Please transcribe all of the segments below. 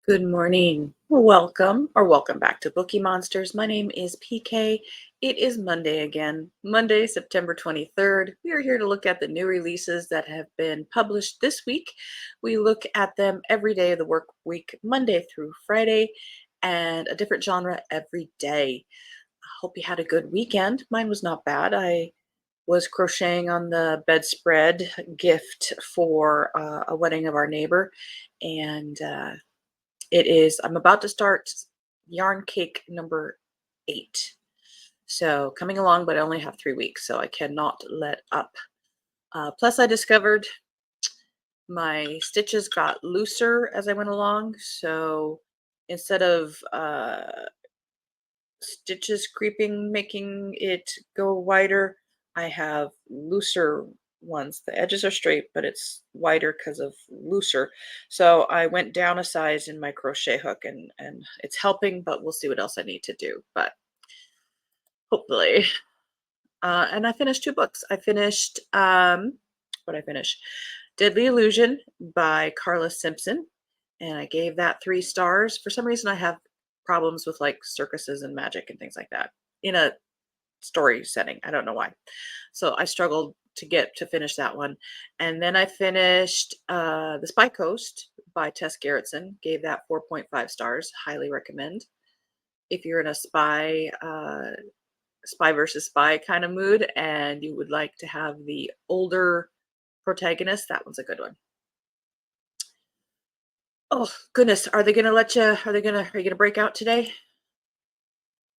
Good morning. Welcome back to Bookeemonsters. My name is PK. It is Monday again, Monday, September 23rd. We are here to look at the new releases that have been published this week. We look at them every day of the work week, Monday through Friday, and a different genre every day. I hope you had a good weekend. Mine was not bad. I was crocheting on the bedspread gift for a wedding of our neighbor, and I'm about to start yarn cake number 8. So coming along, but I only have 3 weeks, so I cannot let up. Plus, I discovered my stitches got looser as I went along. So instead of stitches creeping, making it go wider, I have looser ones. The edges are straight, but it's wider because of looser. So I went down a size in my crochet hook, and it's helping, but we'll see what else I need to do. But hopefully. And I finished 2 books. I finished what I finished? Deadly Illusion by Carla Simpson, and I gave that 3 stars. For some reason, I have problems with like circuses and magic and things like that in a story setting. I don't know why. So I struggled to get to finish that one. And then I finished The Spy Coast by Tess Gerritsen. Gave that 4.5 stars. Highly recommend. If you're in a spy versus spy kind of mood and you would like to have the older protagonist, that one's a good one. Oh goodness, are they gonna let you? Are you gonna break out today?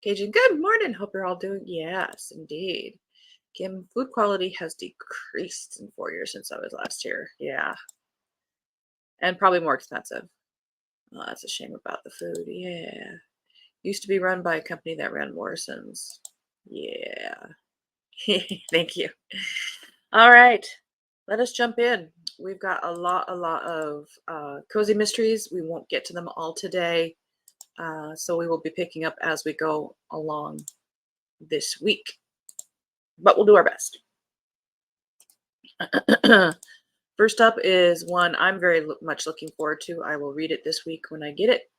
Cajun, good morning. Hope you're all doing. Yes, indeed. Kim, food quality has decreased in 4 years since I was last here. Yeah, and probably more expensive. Oh, that's a shame about the food. Yeah, used to be run by a company that ran Morrison's. Yeah. Thank you. All right, let us jump in. We've got a lot of cozy mysteries. We won't get to them all today, so we will be picking up as we go along this week, but we'll do our best. First up is one I'm very much looking forward to. I will read it this week when I get it.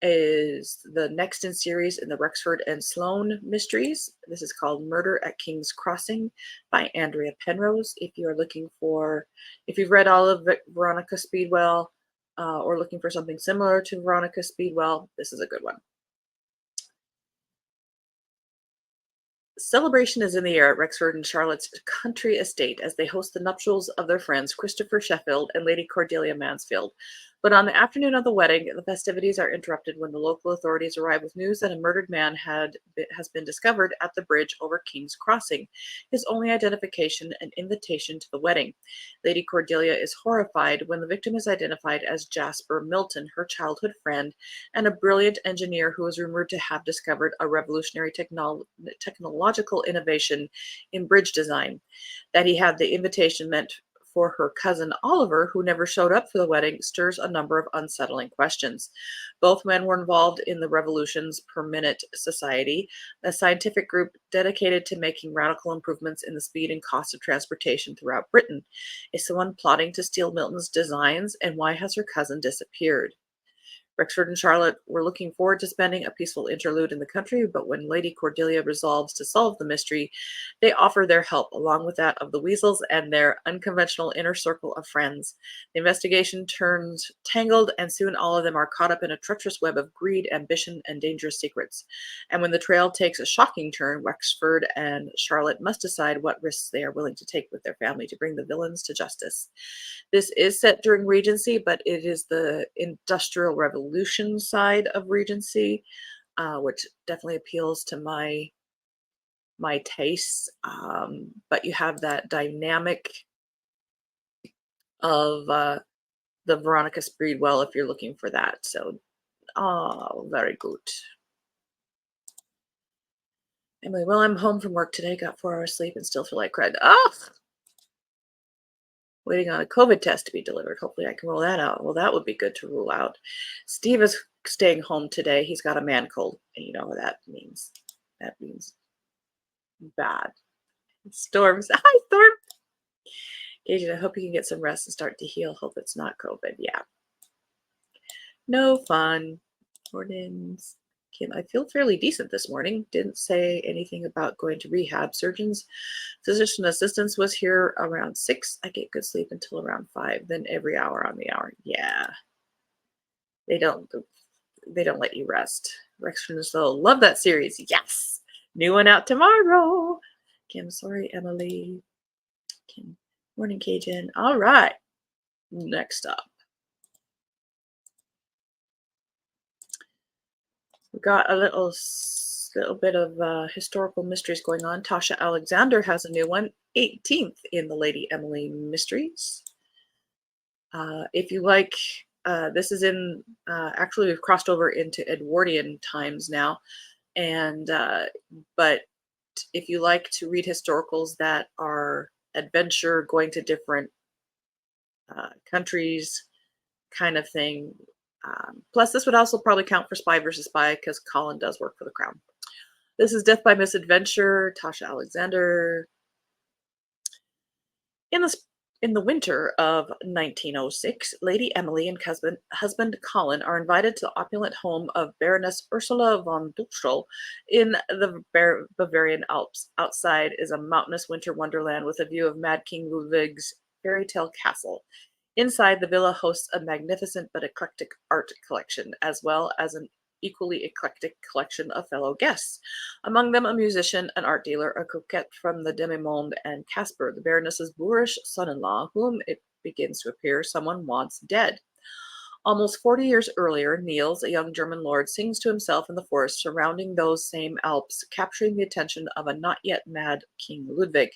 Is the next in series in the Rexford and Sloane mysteries. This is called Murder at King's Crossing by Andrea Penrose. If you've read all of Veronica Speedwell or looking for something similar to Veronica Speedwell, this is a good one. Celebration is in the air at Rexford and Charlotte's country estate as they host the nuptials of their friends Christopher Sheffield and Lady Cordelia Mansfield. But on the afternoon of the wedding, the festivities are interrupted when the local authorities arrive with news that a murdered man has been discovered at the bridge over King's Crossing, his only identification an invitation to the wedding. Lady Cordelia is horrified when the victim is identified as Jasper Milton, her childhood friend, and a brilliant engineer who is rumored to have discovered a revolutionary technological innovation in bridge design. That he had the invitation meant for her cousin Oliver, who never showed up for the wedding, stirs a number of unsettling questions. Both men were involved in the Revolution's Per Minute Society, a scientific group dedicated to making radical improvements in the speed and cost of transportation throughout Britain. Is someone plotting to steal Milton's designs, and why has her cousin disappeared? Rexford and Charlotte were looking forward to spending a peaceful interlude in the country, but when Lady Cordelia resolves to solve the mystery, they offer their help along with that of the Weasels and their unconventional inner circle of friends. The investigation turns tangled, and soon all of them are caught up in a treacherous web of greed, ambition, and dangerous secrets. And when the trail takes a shocking turn, Rexford and Charlotte must decide what risks they are willing to take with their family to bring the villains to justice. This is set during Regency, but it is the Industrial Revolution side of Regency, which definitely appeals to my tastes. But you have that dynamic of the Veronica Speedwell if you're looking for that. So, oh, very good. Emily, well, I'm home from work today, got 4 hours sleep, and still feel like crud. Oh, waiting on a COVID test to be delivered. Hopefully, I can roll that out. Well, that would be good to rule out. Steve is staying home today. He's got a man cold, and you know what that means. That means bad. Storms. Hi, Storm. Agent, I hope you can get some rest and start to heal. Hope it's not COVID. Yeah. No fun. Mornings. Kim, I feel fairly decent this morning. Didn't say anything about going to rehab. Surgeons, physician assistants was here around 6. I get good sleep until around 5. Then every hour on the hour. Yeah, they don't. They don't let you rest. Rex from the Soul. Love that series. Yes. New one out tomorrow. Kim, sorry, Emily. Kim, morning, Cajun. All right. Next up, we got a little bit of historical mysteries going on. Tasha Alexander has a new one, 18th in the Lady Emily Mysteries. If you like, this is in, actually we've crossed over into Edwardian times now, and but if you like to read historicals that are adventure, going to different countries kind of thing. Plus, this would also probably count for Spy versus Spy because Colin does work for the Crown. This is Death by Misadventure, Tasha Alexander. In the in the winter of 1906, Lady Emily and husband Colin are invited to the opulent home of Baroness Ursula von Duchel in the Bavarian Alps. Outside is a mountainous winter wonderland with a view of Mad King Ludwig's fairy tale castle. Inside, the villa hosts a magnificent but eclectic art collection, as well as an equally eclectic collection of fellow guests. Among them, a musician, an art dealer, a coquette from the demi-monde, and Casper, the Baroness's boorish son-in-law, whom, it begins to appear, someone wants dead. Almost 40 years earlier, Niels, a young German lord, sings to himself in the forest surrounding those same Alps, capturing the attention of a not yet mad King Ludwig.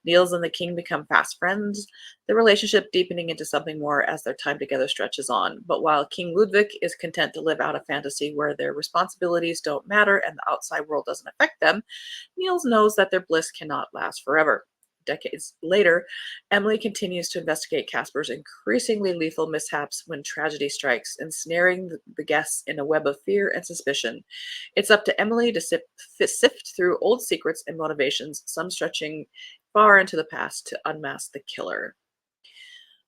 Niels and the king become fast friends, the relationship deepening into something more as their time together stretches on. But while King Ludwig is content to live out a fantasy where their responsibilities don't matter and the outside world doesn't affect them, Niels knows that their bliss cannot last forever. Decades later, Emily continues to investigate Casper's increasingly lethal mishaps when tragedy strikes, ensnaring the guests in a web of fear and suspicion. It's up to Emily to sift through old secrets and motivations, some stretching far into the past, to unmask the killer.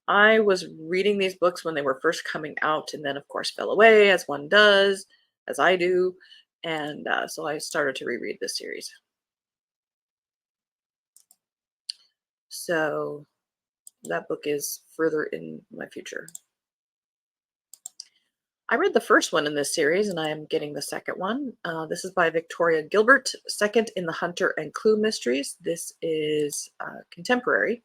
I was reading these books when they were first coming out, and then, of course, fell away, as one does, as I do, and so I started to reread this series. So that book is further in my future. I read the first one in this series, and I am getting the second one. This is by Victoria Gilbert, second in the Hunter and Clue mysteries. This is contemporary.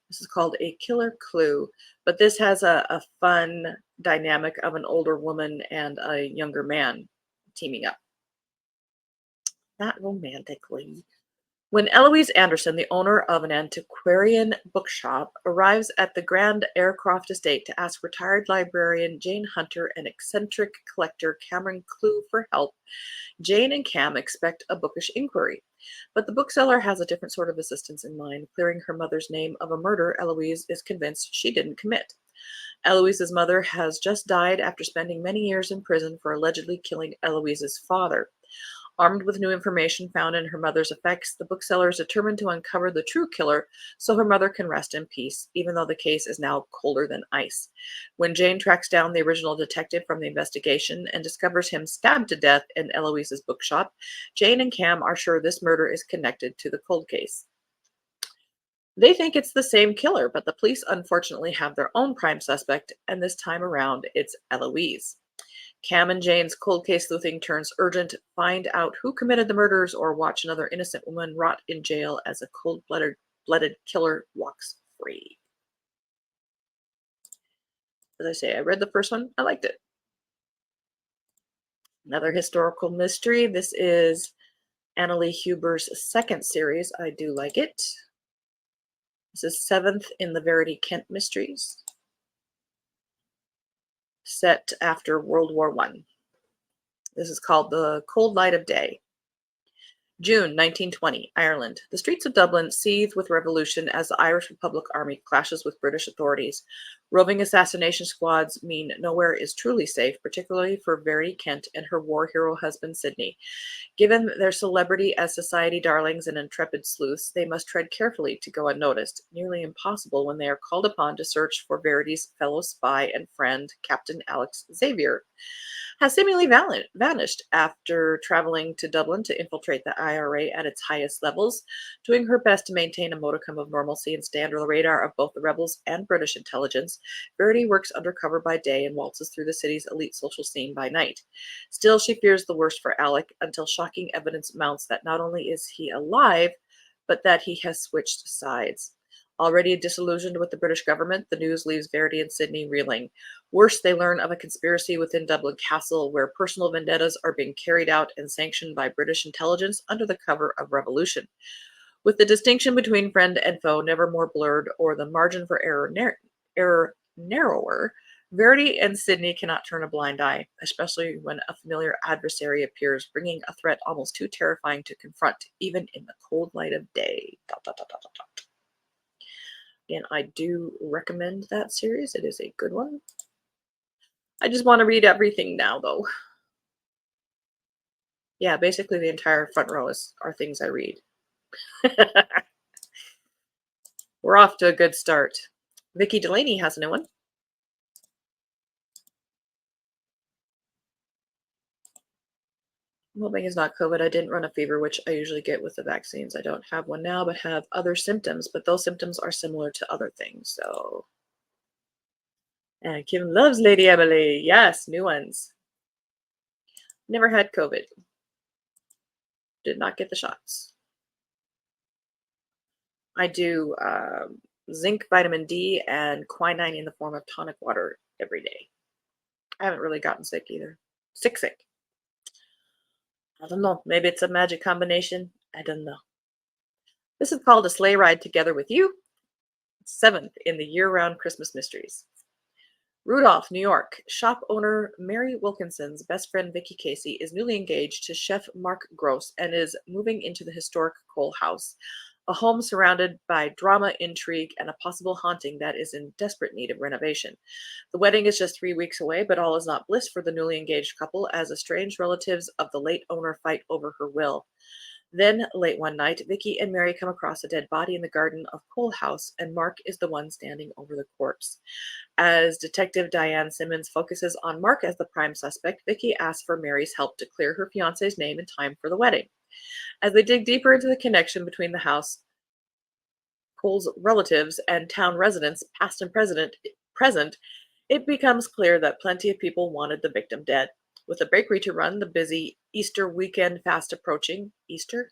This is called A Killer Clue, but this has a fun dynamic of an older woman and a younger man teaming up. Not romantically. When Eloise Anderson, the owner of an antiquarian bookshop, arrives at the Grand Aircroft estate to ask retired librarian Jane Hunter and eccentric collector Cameron Clue for help, Jane and Cam expect a bookish inquiry. But the bookseller has a different sort of assistance in mind, clearing her mother's name of a murder Eloise is convinced she didn't commit. Eloise's mother has just died after spending many years in prison for allegedly killing Eloise's father. Armed with new information found in her mother's effects, the bookseller is determined to uncover the true killer so her mother can rest in peace, even though the case is now colder than ice. When Jane tracks down the original detective from the investigation and discovers him stabbed to death in Eloise's bookshop, Jane and Cam are sure this murder is connected to the cold case. They think it's the same killer, but the police unfortunately have their own prime suspect, and this time around it's Eloise. Cam and Jane's cold case sleuthing turns urgent. Find out who committed the murders or watch another innocent woman rot in jail as a cold-blooded killer walks free. As I say, I read the first one. I liked it. Another historical mystery. This is Annalie Huber's second series. I do like it. This is 7th in the Verity Kent mysteries, set after World War I. This is called The Cold Light of Day. June 1920, Ireland. The streets of Dublin seethe with revolution as the Irish Republic Army clashes with British authorities. Roving assassination squads mean nowhere is truly safe, particularly for Verity Kent and her war hero husband Sidney. Given their celebrity as society darlings and intrepid sleuths, they must tread carefully to go unnoticed, nearly impossible when they are called upon to search for Verity's fellow spy and friend, Captain Alex Xavier, has seemingly vanished after traveling to Dublin to infiltrate the IRA at its highest levels, doing her best to maintain a modicum of normalcy and stay under the radar of both the rebels and British intelligence. Verity works undercover by day and waltzes through the city's elite social scene by night. Still, she fears the worst for Alec until shocking evidence mounts that not only is he alive, but that he has switched sides. Already disillusioned with the British government, the news leaves Verity and Sidney reeling. Worse, they learn of a conspiracy within Dublin Castle where personal vendettas are being carried out and sanctioned by British intelligence under the cover of revolution. With the distinction between friend and foe never more blurred or the margin for error narrower, Verity and Sidney cannot turn a blind eye, especially when a familiar adversary appears, bringing a threat almost too terrifying to confront, even in the cold light of day. Dot, dot, dot, dot, dot, dot. Again, I do recommend that series. It is a good one. I just want to read everything now, though. Yeah, basically the entire front row are things I read. We're off to a good start. Vicki Delaney has a new one. I'm hoping it's not COVID. I didn't run a fever, which I usually get with the vaccines. I don't have one now, but have other symptoms. But those symptoms are similar to other things. So, and Kim loves Lady Emily. Yes, new ones. Never had COVID. Did not get the shots. I do zinc, vitamin D, and quinine in the form of tonic water every day. I haven't really gotten sick either. Sick. I don't know. Maybe it's a magic combination. I don't know. This is called A Sleigh Ride Together with You, 7th in the year-round Christmas mysteries. Rudolph, New York. Shop owner Mary Wilkinson's best friend Vicky Casey is newly engaged to chef Mark Gross and is moving into the historic Cole house, a home surrounded by drama, intrigue, and a possible haunting that is in desperate need of renovation. The wedding is just 3 weeks away, but all is not bliss for the newly engaged couple as estranged relatives of the late owner fight over her will. Then, late one night, Vicky and Mary come across a dead body in the garden of Cole House, and Mark is the one standing over the corpse. As Detective Diane Simmons focuses on Mark as the prime suspect, Vicky asks for Mary's help to clear her fiance's name in time for the wedding. As they dig deeper into the connection between the house, Cole's relatives, and town residents, past and present, it becomes clear that plenty of people wanted the victim dead. With a bakery to run, the busy Easter weekend fast approaching, Easter?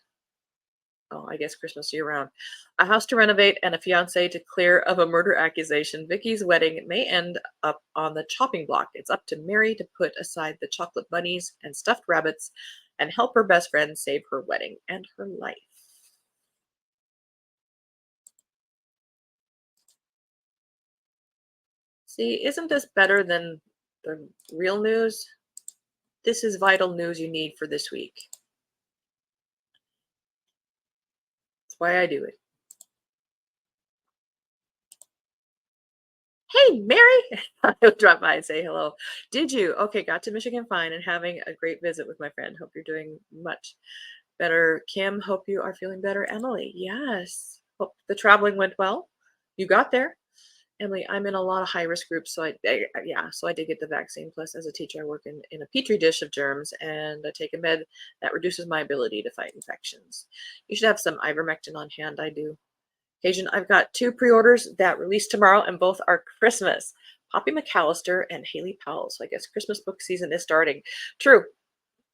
Oh, I guess Christmas year round. A house to renovate and a fiance to clear of a murder accusation, Vicky's wedding may end up on the chopping block. It's up to Mary to put aside the chocolate bunnies and stuffed rabbits and help her best friend save her wedding and her life. See, isn't this better than the real news? This is vital news you need for this week. That's why I do it. Hey, Mary! I would drop by and say hello. Did you? Okay, got to Michigan fine and having a great visit with my friend. Hope you're doing much better. Kim, hope you are feeling better. Emily, yes. Hope the traveling went well. You got there. Emily, I'm in a lot of high risk groups, so so I did get the vaccine. Plus, as a teacher, I work in a petri dish of germs, and I take a med that reduces my ability to fight infections. You should have some ivermectin on hand. I do. Occasion, I've got 2 pre-orders that release tomorrow, and both are Christmas. Poppy McAllister and Haley Powell. So I guess Christmas book season is starting. True.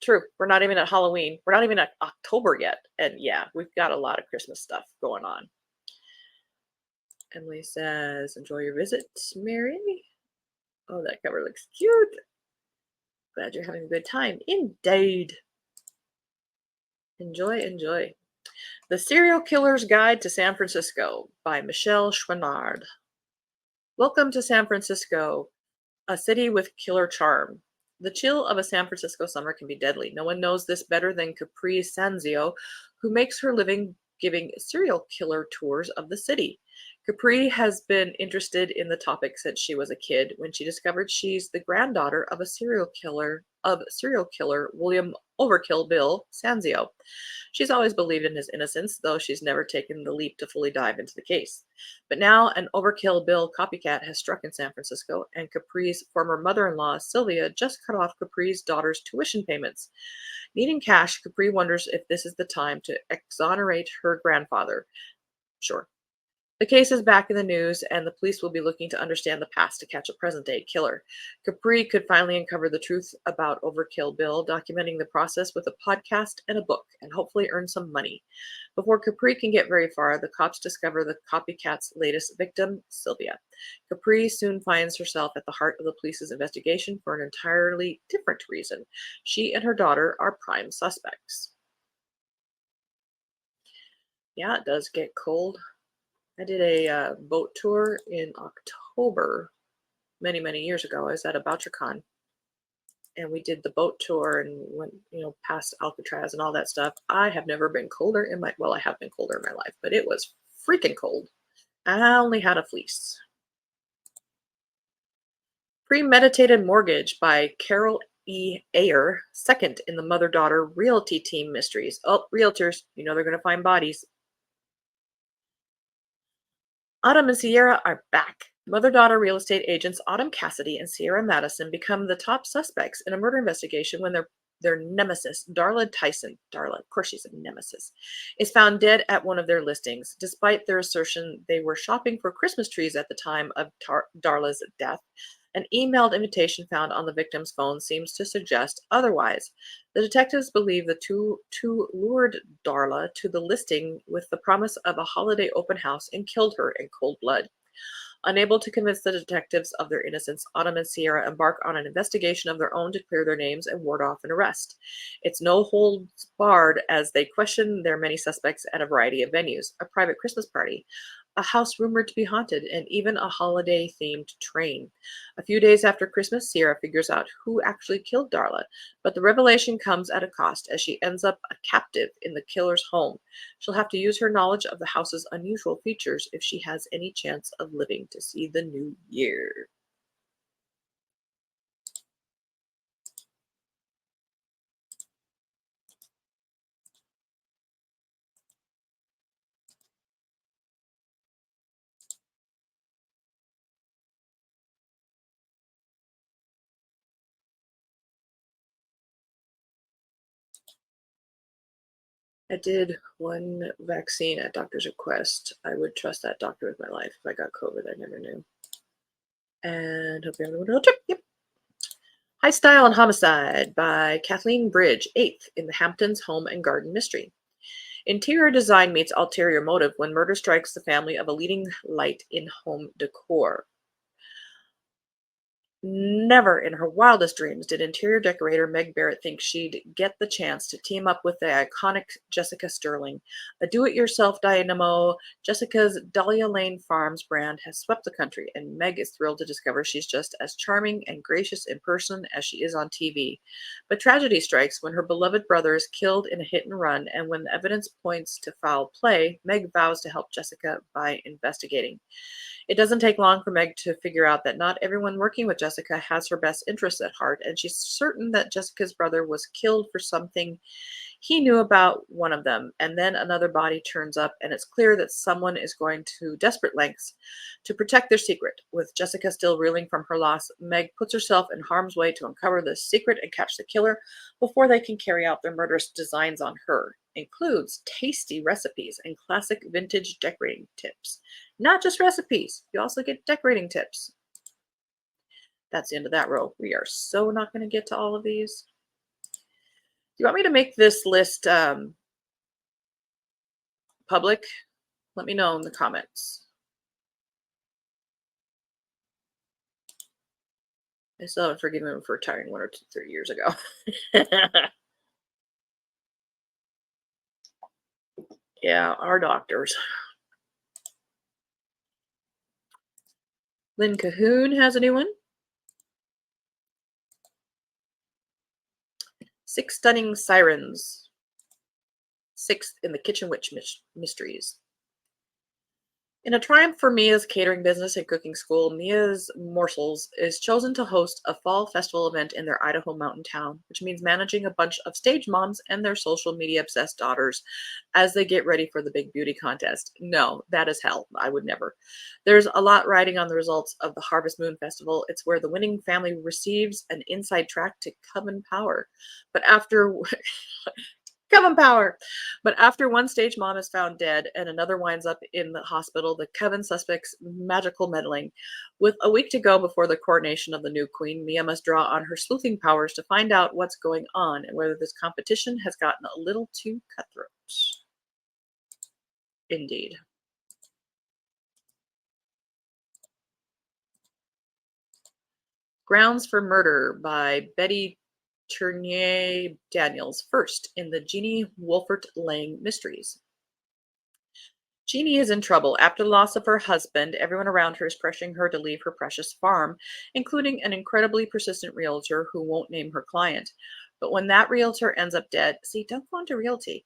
We're not even at Halloween. We're not even at October yet. And yeah, we've got a lot of Christmas stuff going on. Emily says, enjoy your visit, Mary. Oh, that cover looks cute. Glad you're having a good time. Indeed. Enjoy. The Serial Killer's Guide to San Francisco by Michelle Chouinard. Welcome to San Francisco, a city with killer charm. The chill of a San Francisco summer can be deadly. No one knows this better than Capri Sanzio, who makes her living giving serial killer tours of the city. Capri has been interested in the topic since she was a kid when she discovered she's the granddaughter of a serial killer William Overkill Bill Sanzio. She's always believed in his innocence, though she's never taken the leap to fully dive into the case. But now an Overkill Bill copycat has struck in San Francisco, and Capri's former mother-in-law, Sylvia, just cut off Capri's daughter's tuition payments. Needing cash, Capri wonders if this is the time to exonerate her grandfather. Sure. The case is back in the news, and the police will be looking to understand the past to catch a present day killer. Capri could finally uncover the truth about Overkill Bill, documenting the process with a podcast and a book, and hopefully earn some money. Before Capri can get very far, the cops discover the copycat's latest victim, Sylvia. Capri soon finds herself at the heart of the police's investigation for an entirely different reason. She and her daughter are prime suspects. Yeah, it does get cold. I did a boat tour in October many, many years ago. I was at a BoucherCon, and we did the boat tour and went, past Alcatraz and all that stuff. I have never been colder in my, well, I have been colder in my life, but it was freaking cold. I only had a fleece. Premeditated Mortgage by Carol E. Ayer, second in the mother-daughter realty team mysteries. Oh, realtors, they're going to find bodies. Autumn and Sierra are back. Mother-daughter real estate agents Autumn Cassidy and Sierra Madison become the top suspects in a murder investigation when their nemesis, Darla Tyson, Darla, of course she's a nemesis, is found dead at one of their listings. Despite their assertion they were shopping for Christmas trees at the time of Darla's death, an emailed invitation found on the victim's phone seems to suggest otherwise. The detectives believe the two lured Darla to the listing with the promise of a holiday open house and killed her in cold blood. Unable to convince the detectives of their innocence, Autumn and Sierra embark on an investigation of their own to clear their names and ward off an arrest. It's no holds barred as they question their many suspects at a variety of venues: a private Christmas party, a house rumored to be haunted, and even a holiday-themed train. A few days after Christmas, Sierra figures out who actually killed Darla, but the revelation comes at a cost as she ends up a captive in the killer's home. She'll have to use her knowledge of the house's unusual features if she has any chance of living to see the new year. I did one vaccine at doctor's request. I would trust that doctor with my life. If I got COVID, I never knew. And hope everyone had a trip. Yep. High Style and Homicide by Kathleen Bridge, 8th in the Hamptons Home and Garden Mystery. Interior design meets ulterior motive when murder strikes the family of a leading light in home decor. Never in her wildest dreams did interior decorator Meg Barrett think she'd get the chance to team up with the iconic Jessica Sterling. A do-it-yourself dynamo, Jessica's Dahlia Lane Farms brand has swept the country, and Meg is thrilled to discover she's just as charming and gracious in person as she is on TV. But tragedy strikes when her beloved brother is killed in a hit and run, and when the evidence points to foul play, Meg vows to help Jessica by investigating. It doesn't take long for Meg to figure out that not everyone working with Jessica has her best interests at heart, and she's certain that Jessica's brother was killed for something he knew about one of them. And then another body turns up, and it's clear that someone is going to desperate lengths to protect their secret. With Jessica still reeling from her loss, Meg puts herself in harm's way to uncover the secret and catch the killer before they can carry out their murderous designs on her. Includes tasty recipes and classic vintage decorating tips. Not just recipes, you also get decorating tips. That's the end of that row. We are so not going to get to all of these. Do you want me to make this list public? Let me know in the comments. I still haven't forgiven him for retiring 1 or 2, 3 years ago. Yeah, our doctors. Lynn Cahoon has a new one. Six Stunning Sirens. Sixth in the Kitchen Witch Mysteries. In a triumph for Mia's catering business and cooking school, Mia's Morsels is chosen to host a fall festival event in their Idaho mountain town, which means managing a bunch of stage moms and their social media obsessed daughters as they get ready for the big beauty contest. No, that is hell. I would never. There's a lot riding on the results of the Harvest Moon Festival. It's where the winning family receives an inside track to Coven Power. But after Coven Power. But after one stage mom is found dead and another winds up in the hospital, the Coven suspects magical meddling. With a week to go before the coronation of the new queen, Mia must draw on her sleuthing powers to find out what's going on and whether this competition has gotten a little too cutthroat. Indeed. Grounds for Murder by Betty Tournier Daniels, first in the Jeannie Wolfert Lang mysteries. Jeannie is in trouble. After the loss of her husband, everyone around her is pressuring her to leave her precious farm, including an incredibly persistent realtor who won't name her client. But when that realtor ends up dead, see, don't go into realty,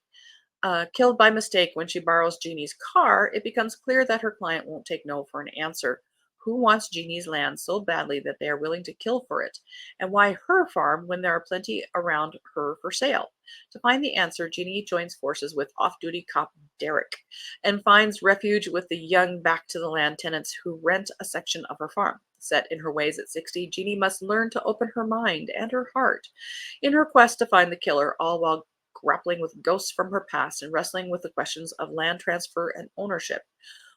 killed by mistake when she borrows Jeannie's car, it becomes clear that her client won't take no for an answer. Who wants Jeannie's land so badly that they are willing to kill for it? And why her farm when there are plenty around her for sale? To find the answer, Jeannie joins forces with off-duty cop Derek and finds refuge with the young back-to-the-land tenants who rent a section of her farm. Set in her ways at 60, Jeannie must learn to open her mind and her heart in her quest to find the killer, all while grappling with ghosts from her past and wrestling with the questions of land transfer and ownership.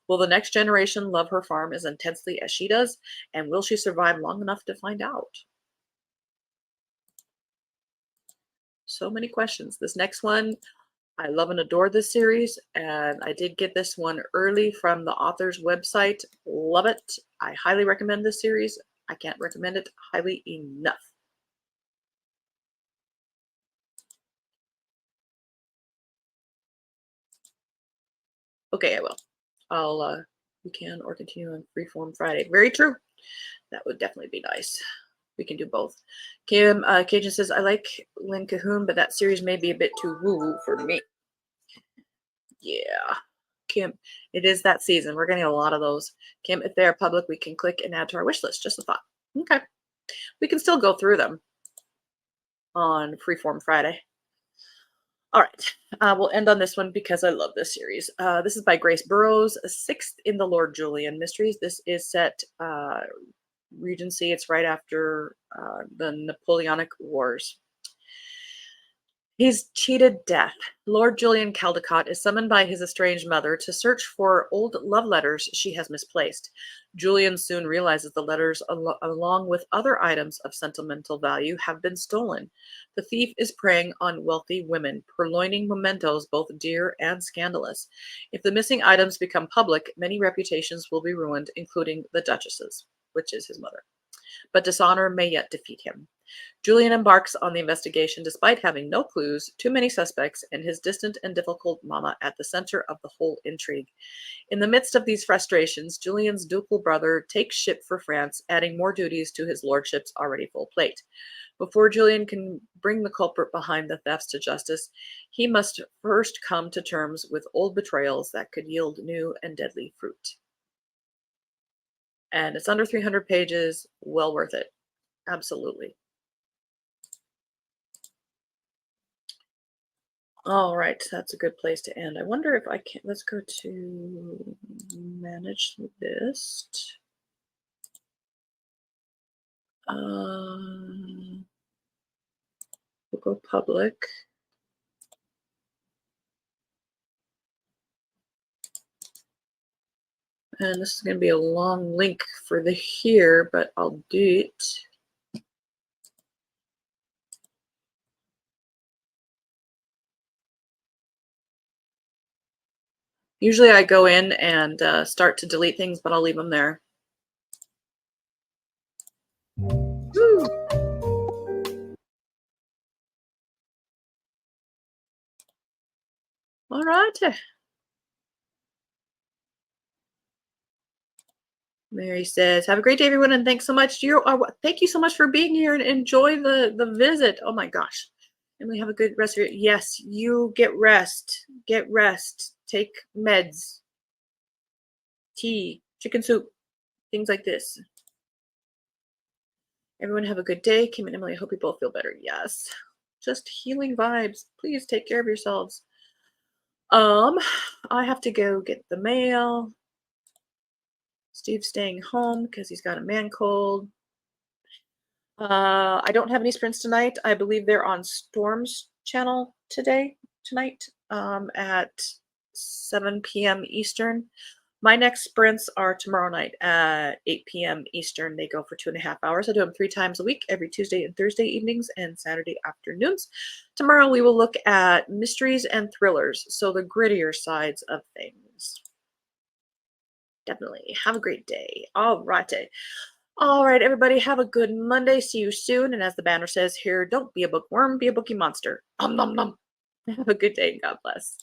Will the next generation love her farm as intensely as she does? And will she survive long enough to find out? So many questions. This next one, I love and adore this series, and I did get this one early from the author's website. Love it. I highly recommend this series. I can't recommend it highly enough. Okay, I will. We can or continue on Freeform Friday. Very true. That would definitely be nice. We can do both. Kim Cajun says, I like Lynn Cahoon, but that series may be a bit too woo-woo for me. Yeah. Kim, it is that season. We're getting a lot of those. Kim, if they are public, we can click and add to our wish list. Just a thought. Okay. We can still go through them on Freeform Friday. All right. We'll end on this one because I love this series. This is by Grace Burrows, sixth in the Lord Julian Mysteries. This is set Regency. It's right after the Napoleonic Wars. He's cheated death. Lord Julian Caldecott is summoned by his estranged mother to search for old love letters she has misplaced. Julian soon realizes the letters, along with other items of sentimental value, have been stolen. The thief is preying on wealthy women, purloining mementos both dear and scandalous. If the missing items become public, many reputations will be ruined, including the Duchess's, which is his mother. But dishonor may yet defeat him. Julian embarks on the investigation despite having no clues, too many suspects, and his distant and difficult mama at the center of the whole intrigue. In the midst of these frustrations, Julian's ducal brother takes ship for France, adding more duties to his lordship's already full plate. Before Julian can bring the culprit behind the thefts to justice, he must first come to terms with old betrayals that could yield new and deadly fruit. And it's under 300 pages, well worth it. Absolutely. All right, that's a good place to end. I wonder if I can, let's go to manage list. We'll go public. And this is going to be a long link for the here, but I'll do it. Usually I go in and start to delete things, but I'll leave them there. Woo! All right. Mary says, have a great day, everyone, and thanks so much. Thank you so much for being here and enjoy the visit. Oh my gosh. Emily, have a good rest of your. Yes, you get rest. Get rest. Take meds, tea, chicken soup, things like this. Everyone have a good day. Kim and Emily, I hope you both feel better. Yes. Just healing vibes. Please take care of yourselves. I have to go get the mail. Steve's staying home because he's got a man cold. I don't have any sprints tonight. I believe they're on Storm's channel tonight, at 7 p.m. Eastern. My next sprints are tomorrow night at 8 p.m. Eastern. They go for 2.5 hours. I do them 3 times a week, every Tuesday and Thursday evenings and Saturday afternoons. Tomorrow we will look at mysteries and thrillers, so the grittier sides of things. Definitely. Have a great day. All righty. All right, everybody, have a good Monday. See you soon. And as the banner says here, don't be a bookworm, be a bookie monster. Nom nom nom. Have a good day and God bless.